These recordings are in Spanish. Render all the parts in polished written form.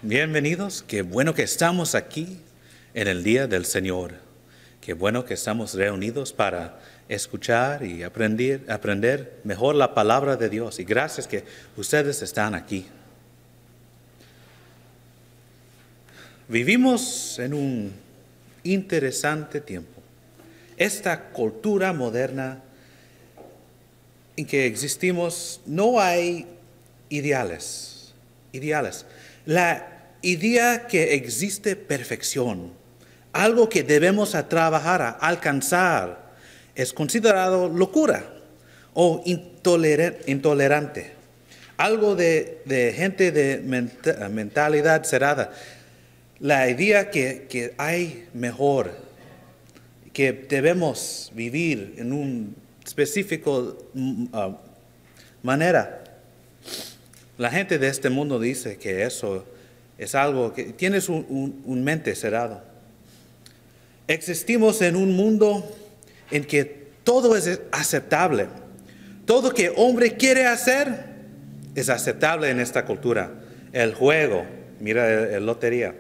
Bienvenidos, qué bueno que estamos aquí en el día del Señor. Qué bueno que estamos reunidos para escuchar y aprender mejor la palabra de Dios. Y gracias que ustedes están aquí. Vivimos en un interesante tiempo. Esta cultura moderna en que existimos, no hay ideales. La idea que existe perfección, algo que debemos trabajar a alcanzar, es considerado locura o intolerante. Algo de gente de mentalidad cerrada. La idea que hay mejor, que debemos vivir en un específico manera. La gente de este mundo dice que eso es algo que tienes un mente cerrado. Existimos en un mundo en que todo es aceptable. Todo que hombre quiere hacer es aceptable en esta cultura. El juego, mira la lotería,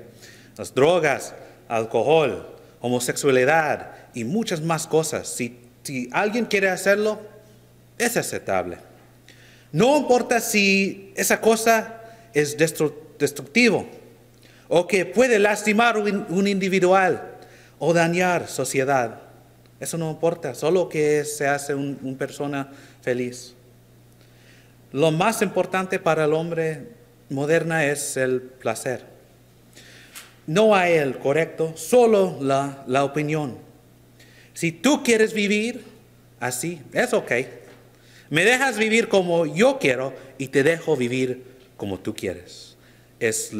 las drogas, alcohol, homosexualidad y muchas más cosas. Si alguien quiere hacerlo, es aceptable. No importa si esa cosa es destructivo o que puede lastimar un individual o dañar sociedad. Eso no importa, solo que se hace una persona feliz. Lo más importante para el hombre moderno es el placer. No hay el correcto, solo la opinión. Si tú quieres vivir así, es ok. Me dejas vivir como yo quiero y te dejo vivir como tú quieres. Es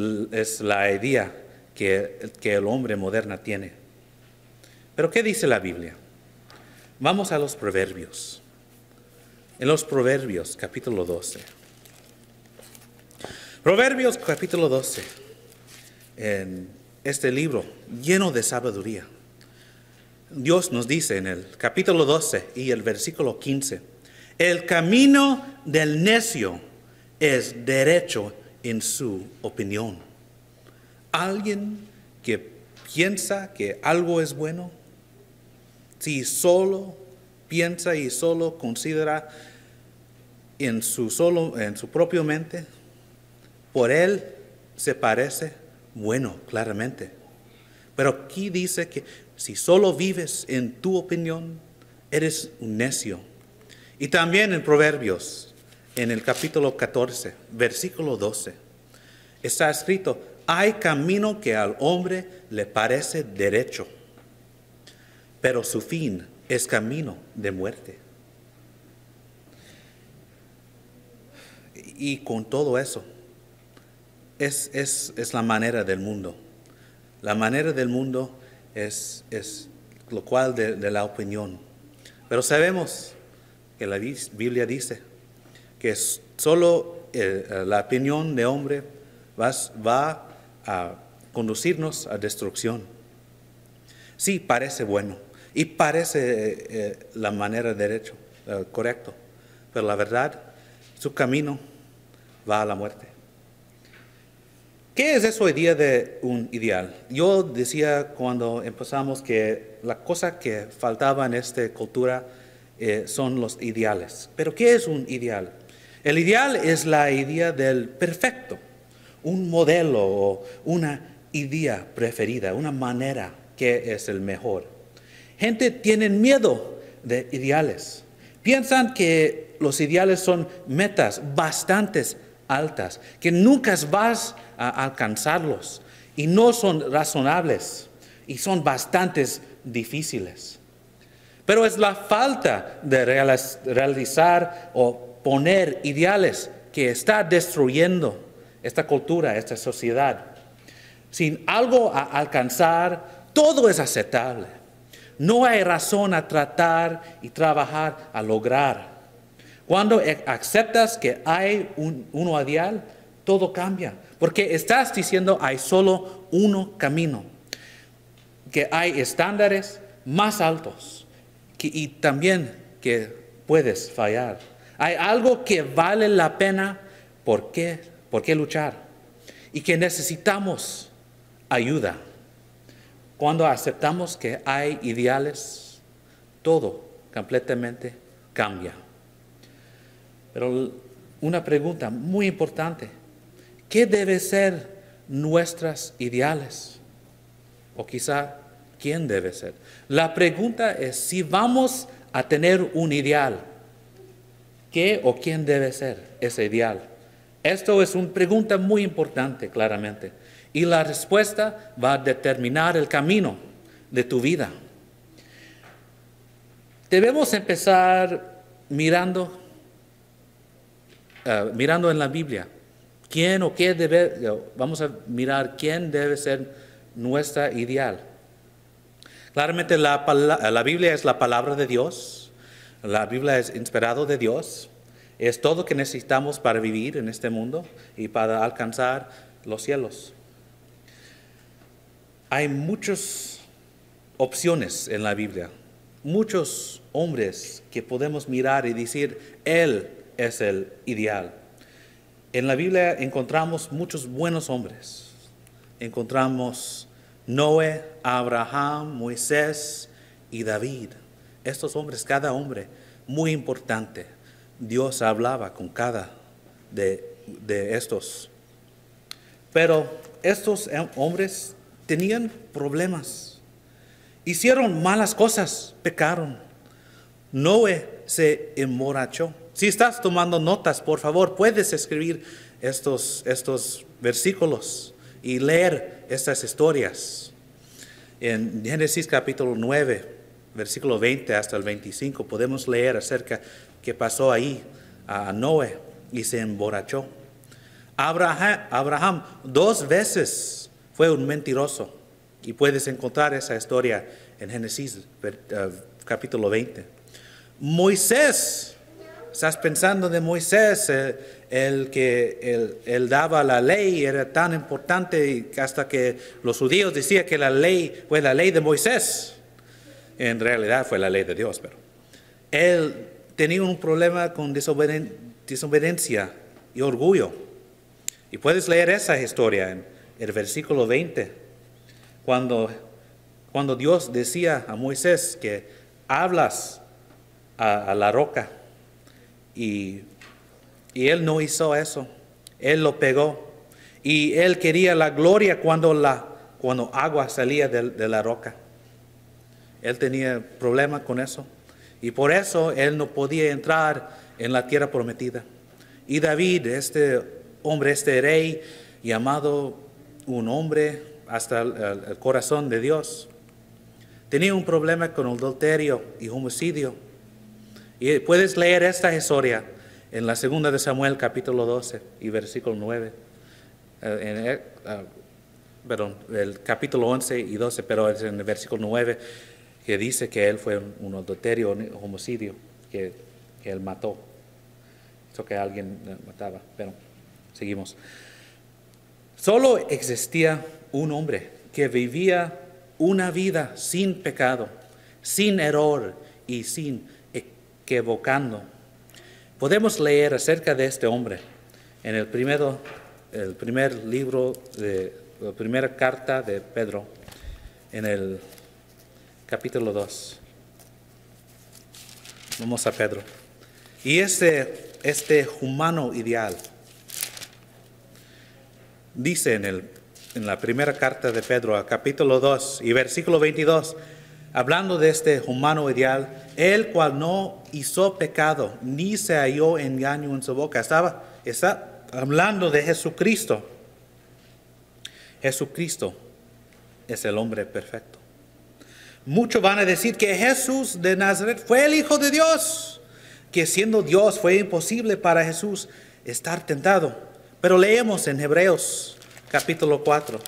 la idea que el hombre moderno tiene. Pero ¿qué dice la Biblia? Vamos a los Proverbios. En los Proverbios, capítulo 12. Proverbios, capítulo 12. En este libro lleno de sabiduría. Dios nos dice en el capítulo 12 y el versículo 15. El camino del necio es derecho en su opinión. Alguien que piensa que algo es bueno, si solo piensa y solo considera en su propia mente, por él se parece bueno, claramente. Pero aquí dice que si solo vives en tu opinión, eres un necio. Y también en Proverbios, en el capítulo 14, versículo 12, está escrito, hay camino que al hombre le parece derecho, pero su fin es camino de muerte. Y con todo eso, es la manera del mundo. La manera del mundo es lo cual de la opinión. Pero sabemos que la Biblia dice que solo la opinión de hombre va a conducirnos a destrucción. Sí, parece bueno y parece la manera derecho, correcto, pero la verdad, su camino va a la muerte. ¿Qué es eso hoy día de un ideal? Yo decía cuando empezamos que la cosa que faltaba en esta cultura son los ideales. ¿Pero qué es un ideal? El ideal es la idea del perfecto, un modelo o una idea preferida, una manera que es el mejor. Gente tiene miedo de ideales. Piensan que los ideales son metas bastante altas, que nunca vas a alcanzarlos y no son razonables y son bastante difíciles. Pero es la falta de realizar o poner ideales que está destruyendo esta cultura, esta sociedad. Sin algo a alcanzar, todo es aceptable. No hay razón a tratar y trabajar a lograr. Cuando aceptas que hay uno ideal, todo cambia. Porque estás diciendo hay solo uno camino. Que hay estándares más altos. Y también que puedes fallar. Hay algo que vale la pena. ¿Por qué luchar? y que necesitamos ayuda. Cuando aceptamos que hay ideales, todo completamente cambia. Pero una pregunta muy importante: ¿qué deben ser nuestros ideales? O quizá, ¿quién debe ser? La pregunta es si vamos a tener un ideal, ¿qué o quién debe ser ese ideal? Esto es una pregunta muy importante, claramente. Y la respuesta va a determinar el camino de tu vida. Debemos empezar mirando en la Biblia. ¿Quién o qué vamos a mirar quién debe ser nuestra ideal? Claramente la Biblia es la palabra de Dios. La Biblia es inspirada de Dios. Es todo lo que necesitamos para vivir en este mundo y para alcanzar los cielos. Hay muchas opciones en la Biblia, muchos hombres que podemos mirar y decir, Él es el ideal. En la Biblia encontramos muchos buenos hombres. Encontramos Noé, Abraham, Moisés y David. Estos hombres, cada hombre, muy importante. Dios hablaba con cada de estos. Pero estos hombres tenían problemas. Hicieron malas cosas, pecaron. Noé se emborrachó. Si estás tomando notas, por favor, puedes escribir estos versículos y leer estas historias. En Génesis capítulo 9, versículo 20 hasta el 25, podemos leer acerca de qué pasó ahí a Noé y se emborrachó. Abraham 2 veces fue un mentiroso y puedes encontrar esa historia en Génesis capítulo 20. Moisés, estás pensando de Moisés, el que él daba la ley, era tan importante y hasta que los judíos decían que la ley fue la ley de Moisés. En realidad fue la ley de Dios, pero él tenía un problema con desobediencia y orgullo. Y puedes leer esa historia en el versículo 20, cuando Dios decía a Moisés que hablas a la roca. Y él no hizo eso. Él lo pegó. Y él quería la gloria cuando agua salía de la roca. Él tenía problema con eso. Y por eso él no podía entrar en la tierra prometida. Y David, este hombre, este rey, llamado un hombre hasta el corazón de Dios, tenía un problema con adulterio y homicidio. Y puedes leer esta historia en la segunda de Samuel, capítulo 12 y versículo 9. El capítulo 11 y 12, pero es en el versículo 9 que dice que él fue un adulterio, un homicidio, que él mató. Hizo que alguien mataba, pero seguimos. Solo existía un hombre que vivía una vida sin pecado, sin error y sin equivocando. Podemos leer acerca de este hombre en el primer libro la primera carta de Pedro, en el capítulo 2. Vamos a Pedro. Y este humano ideal dice en la primera carta de Pedro, capítulo 2 y versículo 22, hablando de este humano ideal, el cual no hizo pecado, ni se halló engaño en su boca. Está hablando de Jesucristo. Jesucristo es el hombre perfecto. Muchos van a decir que Jesús de Nazaret fue el Hijo de Dios, que siendo Dios fue imposible para Jesús estar tentado. Pero leemos en Hebreos capítulo 4.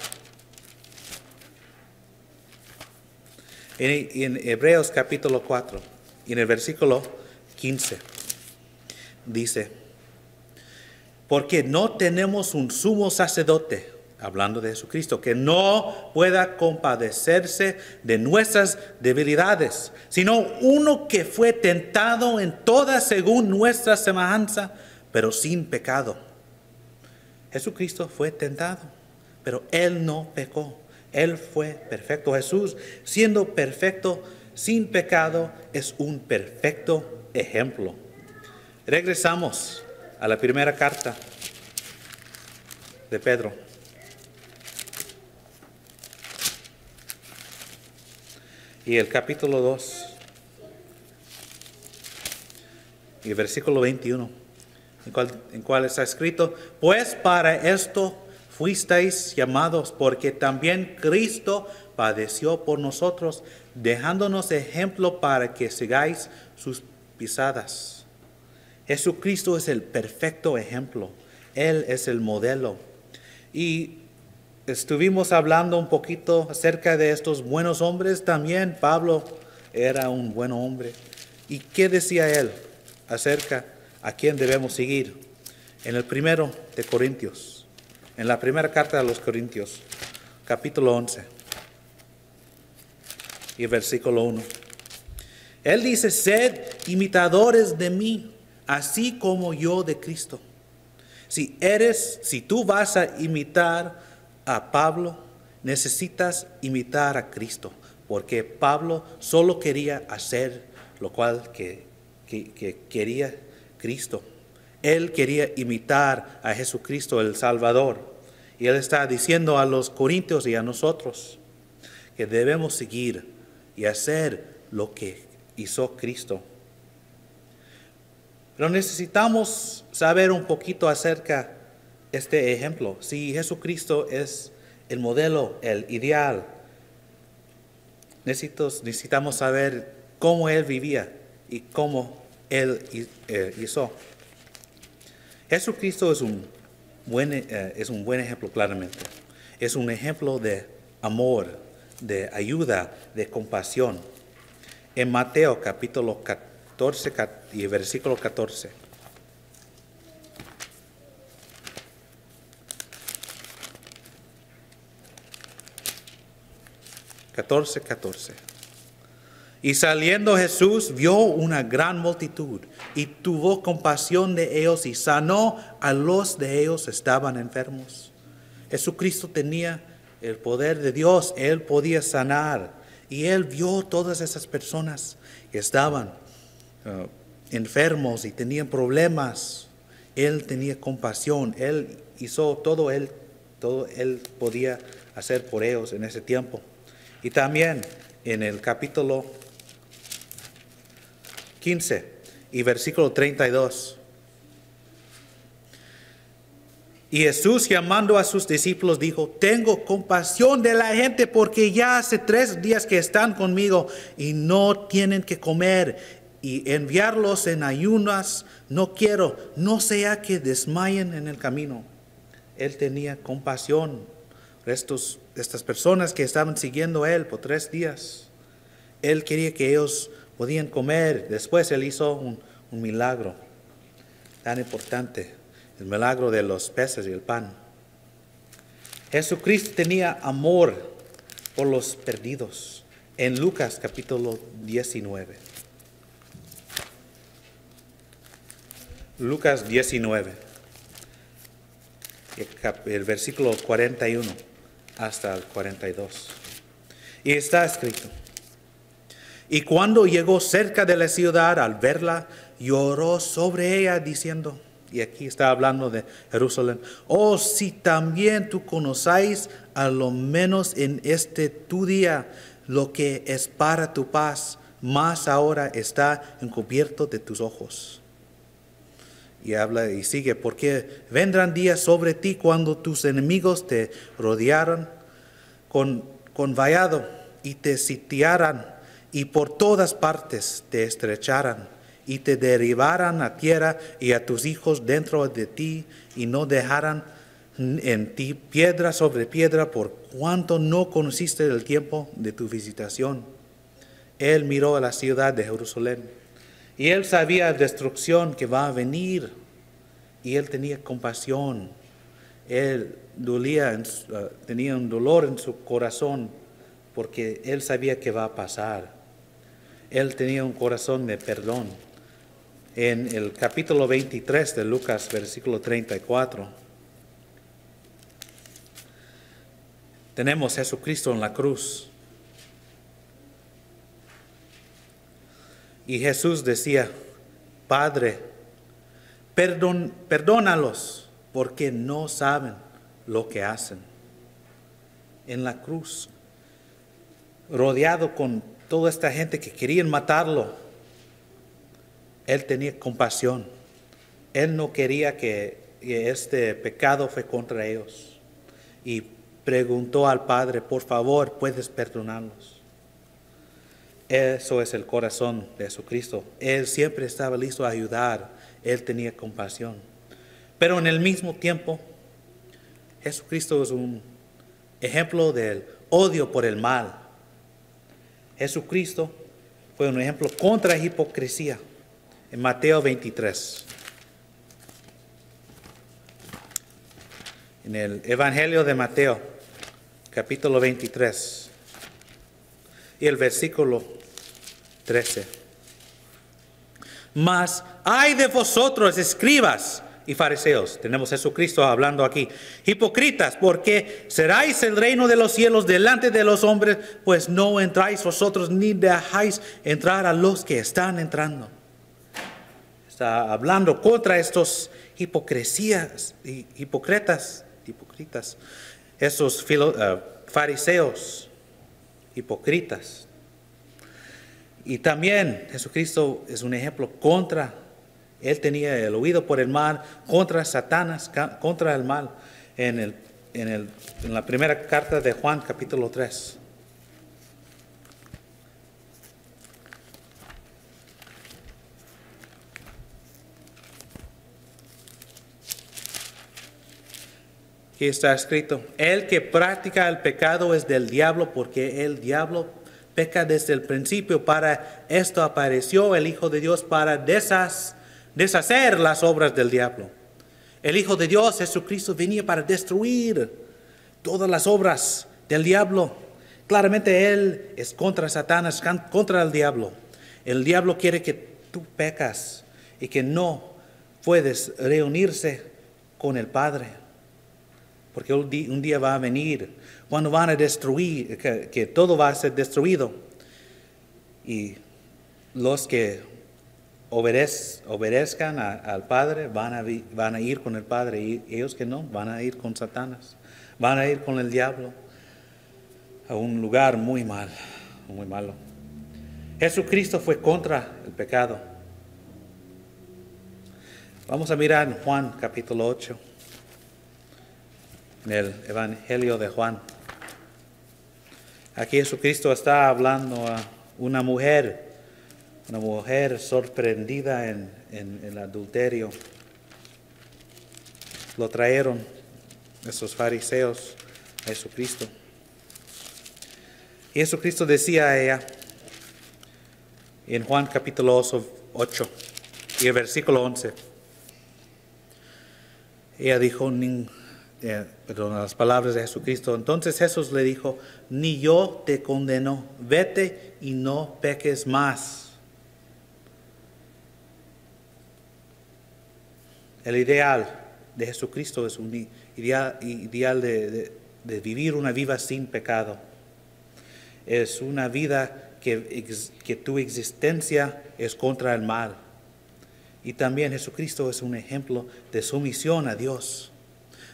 En Hebreos capítulo 4, en el versículo 15, dice, porque no tenemos un sumo sacerdote, hablando de Jesucristo, que no pueda compadecerse de nuestras debilidades, sino uno que fue tentado en toda según nuestra semejanza, pero sin pecado. Jesucristo fue tentado, pero Él no pecó. Él fue perfecto. Jesús, siendo perfecto, sin pecado, es un perfecto ejemplo. Regresamos a la primera carta de Pedro. Y el capítulo 2 y el versículo 21, en cual está escrito: pues para esto fuisteis llamados, porque también Cristo padeció por nosotros, dejándonos ejemplo para que sigáis sus pisadas. Jesucristo es el perfecto ejemplo. Él es el modelo. Y estuvimos hablando un poquito acerca de estos buenos hombres. También Pablo era un buen hombre. ¿Y qué decía él acerca a quién debemos seguir? En el primero de Corintios, en la primera carta de los Corintios, capítulo 11 y versículo 1. Él dice: sed imitadores de mí, así como yo de Cristo. Si tú vas a imitar a Pablo, necesitas imitar a Cristo, porque Pablo solo quería hacer lo cual que quería Cristo. Él quería imitar a Jesucristo el Salvador. Y él está diciendo a los corintios y a nosotros que debemos seguir y hacer lo que hizo Cristo. Pero necesitamos saber un poquito acerca de este ejemplo. Si Jesucristo es el modelo, el ideal, necesitamos saber cómo Él vivía y cómo Él hizo. Jesucristo es un buen ejemplo, claramente. Es un ejemplo de amor, de ayuda, de compasión. En Mateo capítulo 14 y versículo 14. Y saliendo Jesús vio una gran multitud y tuvo compasión de ellos y sanó a los de ellos que estaban enfermos. Jesucristo tenía el poder de Dios. Él podía sanar. Y Él vio todas esas personas que estaban enfermos y tenían problemas. Él tenía compasión. Él hizo todo Él podía hacer por ellos en ese tiempo. Y también en el capítulo 15 y versículo 32. Y Jesús, llamando a sus discípulos, dijo: tengo compasión de la gente, porque ya hace 3 días que están conmigo y no tienen que comer, y enviarlos en ayunas no quiero, no sea que desmayen en el camino. Él tenía compasión de estas personas que estaban siguiendo a Él por 3 días. Él quería que ellos podían comer. Después Él hizo un milagro tan importante, el milagro de los peces y el pan. Jesucristo tenía amor por los perdidos. En Lucas capítulo 19. Lucas 19. El versículo 41 hasta el 42. Y está escrito: y cuando llegó cerca de la ciudad, al verla, lloró sobre ella, diciendo, y aquí está hablando de Jerusalén: oh, si también tú conocéis, a lo menos en este tu día, lo que es para tu paz, mas ahora está encubierto de tus ojos. Y habla y sigue: porque vendrán días sobre ti cuando tus enemigos te rodearan con vallado y te sitiaran, y por todas partes te estrecharan y te derribaran a tierra y a tus hijos dentro de ti, y no dejaran en ti piedra sobre piedra, por cuanto no conociste el tiempo de tu visitación. Él miró a la ciudad de Jerusalén y él sabía la destrucción que va a venir, y él tenía compasión. Él tenía un dolor en su corazón, porque él sabía que va a pasar. Él tenía un corazón de perdón. En el capítulo 23 de Lucas, versículo 34, Tenemos a Jesucristo en la cruz. Y Jesús decía, Padre, perdónalos porque no saben lo que hacen. En la cruz, rodeado con toda esta gente que querían matarlo, Él tenía compasión. Él no quería que este pecado fue contra ellos. Y preguntó al Padre, por favor, ¿puedes perdonarlos? Eso es el corazón de Jesucristo. Él siempre estaba listo a ayudar. Él tenía compasión. Pero en el mismo tiempo, Jesucristo es un ejemplo del odio por el mal. Jesucristo fue un ejemplo contra la hipocresía. En Mateo 23. En el Evangelio de Mateo, capítulo 23, y el versículo 13. Mas ay de vosotros, escribas y fariseos, tenemos a Jesucristo hablando aquí, hipócritas, porque seráis el reino de los cielos delante de los hombres, pues no entráis vosotros ni dejáis entrar a los que están entrando. Está hablando contra estos hipocresías y hipócritas, esos fariseos hipócritas. Y también Jesucristo es un ejemplo contra, Él tenía el oído por el mal, contra Satanás, contra el mal, en la primera carta de Juan, capítulo 3. Aquí está escrito, el que practica el pecado es del diablo, porque el diablo peca desde el principio. Para esto apareció el Hijo de Dios, para deshacer las obras del diablo. El Hijo de Dios, Jesucristo, venía para destruir todas las obras del diablo. Claramente Él es contra Satanás, contra el diablo. El diablo quiere que tú pecas y que no puedes reunirse con el Padre. Porque un día va a venir cuando van a destruir, que todo va a ser destruido. Y los que obedezcan al Padre van a ir con el Padre. Y ellos que no, van a ir con Satanás. Van a ir con el diablo a un lugar muy malo. Jesucristo fue contra el pecado. Vamos a mirar en Juan capítulo 8. En el Evangelio de Juan. Aquí Jesucristo está hablando a una mujer sorprendida en el adulterio. Lo trajeron esos fariseos a Jesucristo. Y Jesucristo decía a ella, en Juan capítulo 8 y el versículo 11, ella dijo, las palabras de Jesucristo. Entonces Jesús le dijo, ni yo te condeno, vete y no peques más. El ideal de Jesucristo es un ideal de vivir una vida sin pecado. Es una vida que tu existencia es contra el mal. Y también Jesucristo es un ejemplo de sumisión a Dios.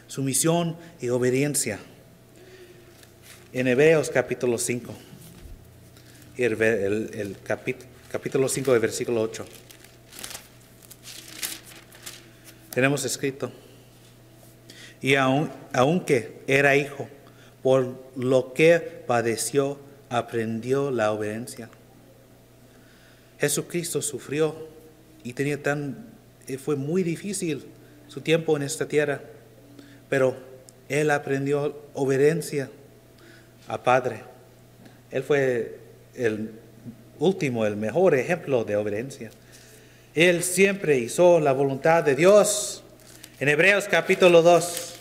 Sumisión y obediencia. En Hebreos capítulo 5, el capítulo 5 del versículo 8, tenemos escrito, y aunque era hijo, por lo que padeció, aprendió la obediencia. Jesucristo sufrió y fue muy difícil su tiempo en esta tierra. Pero Él aprendió obediencia al Padre. Él fue el mejor ejemplo de obediencia. Él siempre hizo la voluntad de Dios. En Hebreos capítulo 2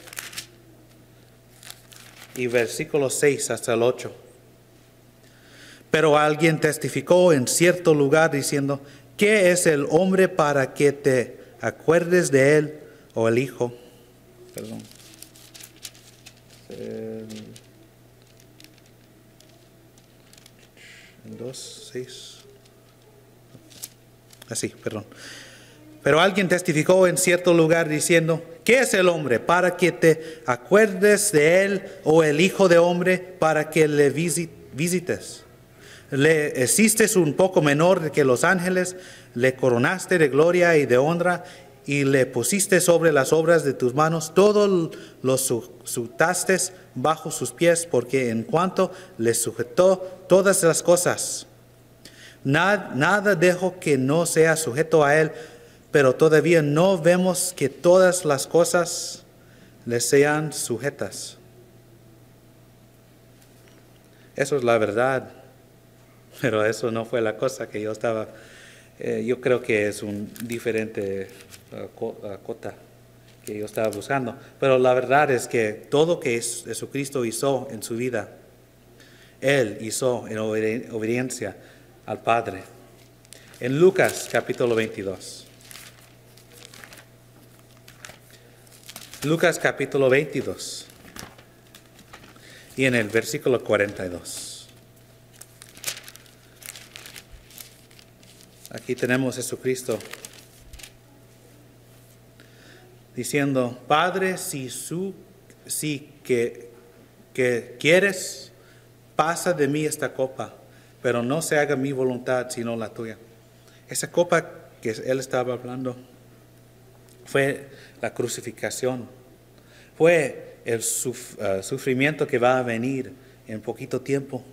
y versículos 6 hasta el 8. Pero alguien testificó en cierto lugar diciendo, ¿qué es el hombre para que te acuerdes de él, o el hijo? el 2, 6. Así, perdón. Pero alguien testificó en cierto lugar diciendo, ¿qué es el hombre para que te acuerdes de él, o el hijo de hombre para que le visites? Le hiciste un poco menor que los ángeles, le coronaste de gloria y de honra, y le pusiste sobre las obras de tus manos, todo lo sujetaste bajo sus pies, porque en cuanto le sujetó todas las cosas, nada dejó que no sea sujeto a él, pero todavía no vemos que todas las cosas le sean sujetas. Eso es la verdad, pero eso no fue la cosa que yo estaba. Yo creo que es un diferente cota que yo estaba buscando, pero la verdad es que todo que Jesucristo hizo en su vida, Él hizo en obediencia al Padre. En Lucas capítulo 22. Lucas capítulo 22. Y en el versículo 42. Aquí tenemos a Jesucristo diciendo, Padre, si que quieres, pasa de mí esta copa, pero no se haga mi voluntad sino la tuya. Esa copa que él estaba hablando fue la crucificación, fue el sufrimiento que va a venir en poquito tiempo.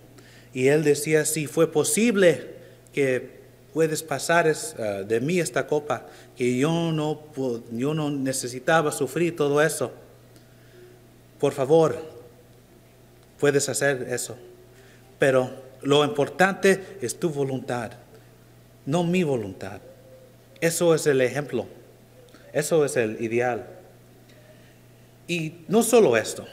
Y él decía, si fue posible que puedes pasar de mí esta copa, que yo no necesitaba sufrir todo eso, por favor, puedes hacer eso. Pero lo importante es tu voluntad, no mi voluntad. Eso es el ejemplo, eso es el ideal. Y no solo esto,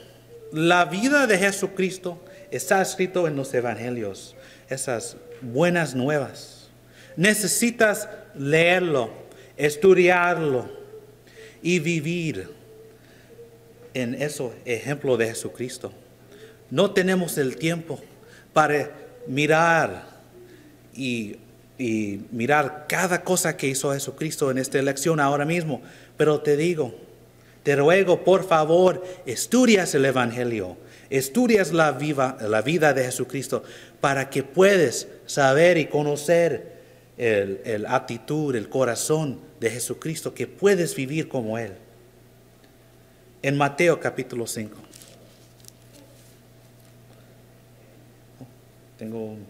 la vida de Jesucristo está escrito en los evangelios, esas buenas nuevas. Necesitas leerlo, estudiarlo y vivir en ese ejemplo de Jesucristo. No tenemos el tiempo para mirar y mirar cada cosa que hizo Jesucristo en esta lección ahora mismo, pero te ruego, por favor, estudias el Evangelio, estudias la vida de Jesucristo, para que puedas saber y conocer el actitud, el corazón de Jesucristo, que puedes vivir como Él. En Mateo capítulo 5. Tengo un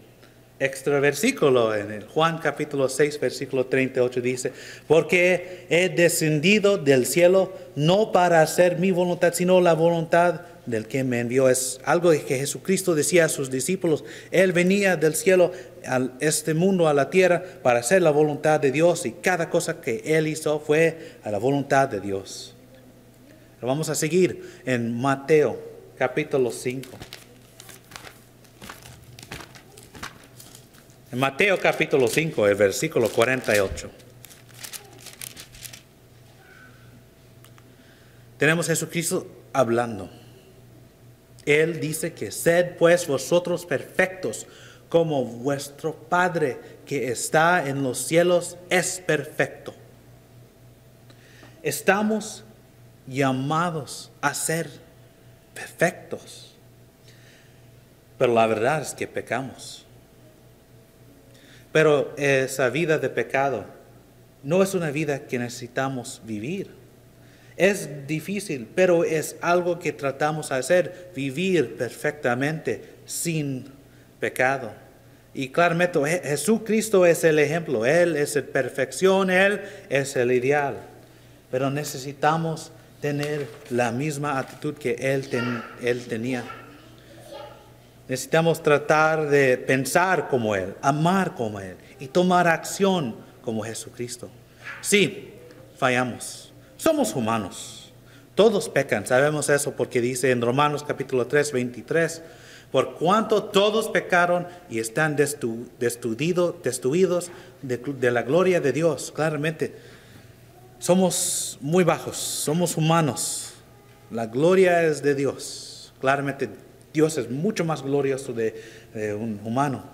extra versículo en el Juan capítulo 6, versículo 38 dice, porque he descendido del cielo no para hacer mi voluntad, sino la voluntad del que me envió. Es algo que Jesucristo decía a sus discípulos. Él venía del cielo a este mundo, a la tierra, para hacer la voluntad de Dios, y cada cosa que Él hizo fue a la voluntad de Dios. Pero vamos a seguir en Mateo capítulo 5. En Mateo capítulo 5, el versículo 48. Tenemos a Jesucristo hablando. Él dice que sed pues vosotros perfectos, como vuestro Padre que está en los cielos es perfecto. Estamos llamados a ser perfectos, pero la verdad es que pecamos. Pero esa vida de pecado no es una vida que necesitamos vivir. Es difícil, pero es algo que tratamos de hacer, vivir perfectamente sin pecado. Y claramente Jesucristo es el ejemplo, Él es la perfección, Él es el ideal. Pero necesitamos tener la misma actitud que Él tenía. Necesitamos tratar de pensar como Él, amar como Él y tomar acción como Jesucristo. Sí, fallamos. Somos humanos. Todos pecan. Sabemos eso porque dice en Romanos capítulo 3, 23, por cuanto todos pecaron y están destituidos de la gloria de Dios. Claramente, somos muy bajos, somos humanos. La gloria es de Dios. Claramente, Dios es mucho más glorioso de un humano.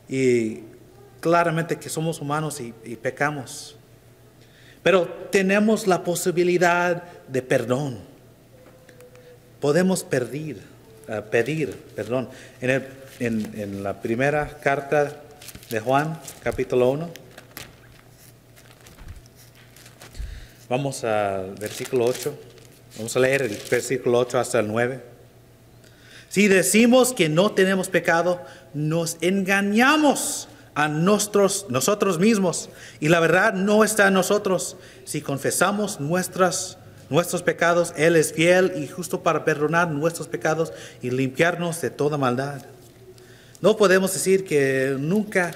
Y claramente que somos humanos y pecamos. Pero tenemos la posibilidad de perdón. Podemos pedir perdón. En la primera carta de Juan, capítulo 1, vamos al versículo 8. Vamos a leer el versículo 8 hasta el 9. Si decimos que no tenemos pecado, nos engañamos a nosotros mismos, y la verdad no está en nosotros. Si confesamos nuestros pecados, Él es fiel y justo para perdonar nuestros pecados y limpiarnos de toda maldad. No podemos decir que nunca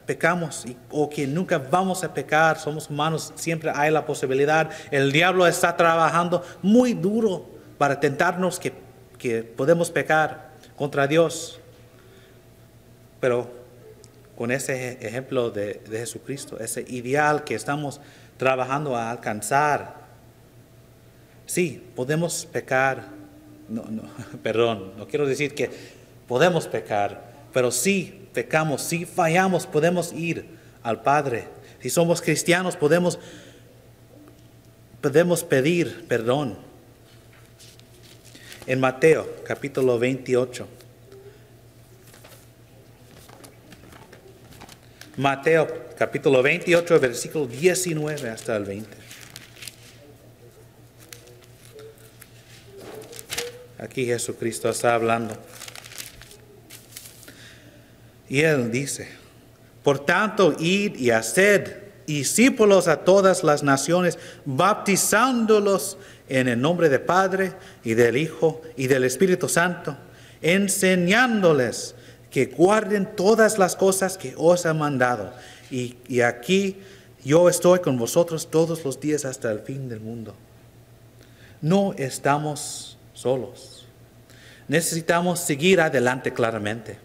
pecamos o que nunca vamos a pecar. Somos humanos, siempre hay la posibilidad. El diablo está trabajando muy duro para tentarnos que podemos pecar contra Dios. Pero con ese ejemplo de Jesucristo, ese ideal que estamos trabajando a alcanzar, sí, podemos pecar. Perdón, no quiero decir que podemos pecar, pero sí pecamos, sí fallamos, podemos ir al Padre. Si somos cristianos, podemos pedir perdón. En Mateo, capítulo 28. Mateo, capítulo 28, versículo 19 hasta el 20. Aquí Jesucristo está hablando. Y Él dice: por tanto, id y haced discípulos a todas las naciones, bautizándolos en el nombre del Padre y del Hijo y del Espíritu Santo, enseñándoles que guarden todas las cosas que os he mandado. Y aquí yo estoy con vosotros todos los días hasta el fin del mundo. No estamos solos. Necesitamos seguir adelante claramente.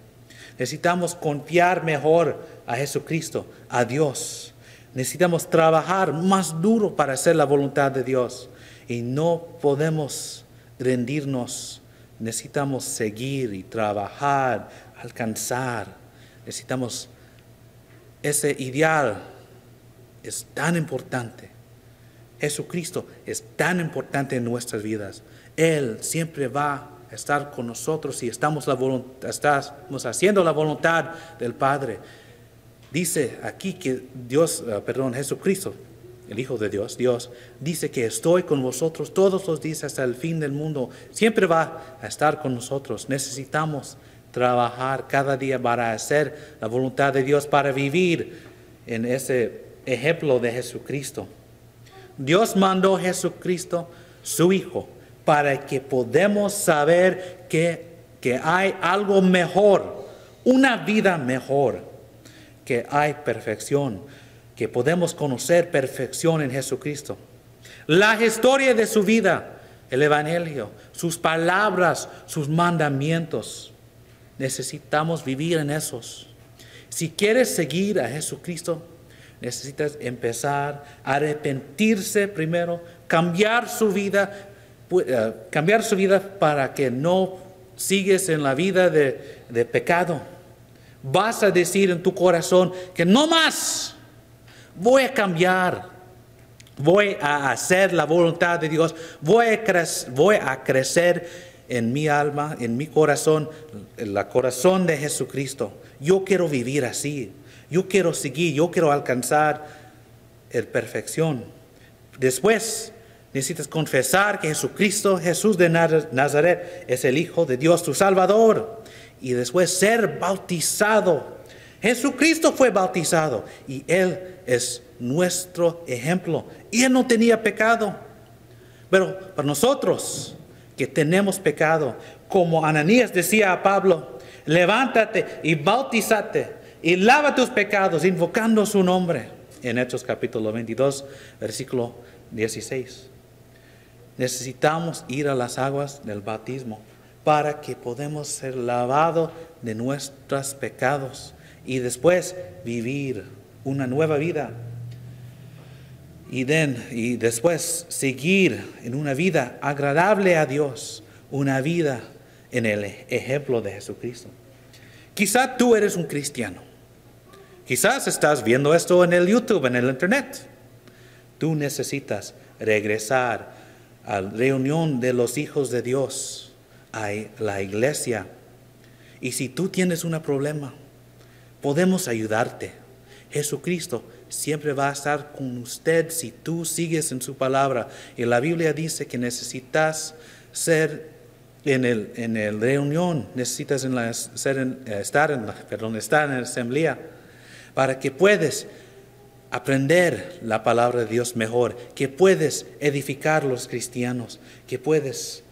Necesitamos confiar mejor a Jesucristo, a Dios. Necesitamos trabajar más duro para hacer la voluntad de Dios. Y no podemos rendirnos. Necesitamos seguir y trabajar, alcanzar. Necesitamos ese ideal. Es tan importante. Jesucristo es tan importante en nuestras vidas. Él siempre va a estar con nosotros si estamos haciendo la voluntad del Padre. Dice aquí que Jesucristo, el Hijo de Dios, dice que estoy con vosotros todos los días hasta el fin del mundo. Siempre va a estar con nosotros. Necesitamos trabajar cada día para hacer la voluntad de Dios, para vivir en ese ejemplo de Jesucristo. Dios mandó a Jesucristo, su Hijo, para que podamos saber que hay algo mejor, una vida mejor, que hay perfección, que podemos conocer perfección en Jesucristo. La historia de su vida, el Evangelio, sus palabras, sus mandamientos. Necesitamos vivir en esos. Si quieres seguir a Jesucristo, necesitas empezar a arrepentirse primero, cambiar su vida para que no sigues en la vida de pecado. Vas a decir en tu corazón que no más, voy a cambiar, voy a hacer la voluntad de Dios, voy a crecer en mi alma, en mi corazón, en el corazón de Jesucristo. Yo quiero vivir así, yo quiero seguir, yo quiero alcanzar la perfección. Después necesitas confesar que Jesús de Nazaret, es el Hijo de Dios, tu Salvador. Y después ser bautizado. Jesucristo fue bautizado y Él es nuestro ejemplo. Y Él no tenía pecado. Pero para nosotros que tenemos pecado, como Ananías decía a Pablo, levántate y bautízate y lava tus pecados invocando su nombre. En Hechos capítulo 22, versículo 16. Necesitamos ir a las aguas del bautismo para que podamos ser lavados de nuestros pecados y después vivir una nueva vida. Y después seguir en una vida agradable a Dios, una vida en el ejemplo de Jesucristo. Quizá tú eres un cristiano. Quizás estás viendo esto en el YouTube, en el Internet. Tú necesitas regresar a la reunión de los hijos de Dios, a la iglesia. Y si tú tienes un problema, podemos ayudarte. Jesucristo siempre va a estar con usted si tú sigues en su palabra. Y la Biblia dice que necesitas ser en la reunión, necesitas estar en la asamblea para que puedas aprender la palabra de Dios mejor, que puedes edificar los cristianos, que puedes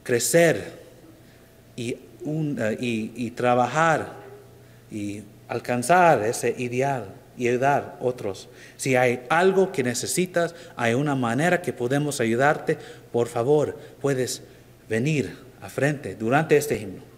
crecer y trabajar y alcanzar ese ideal y ayudar a otros. Si hay algo que necesitas, hay una manera que podemos ayudarte, por favor, puedes venir a frente durante este himno.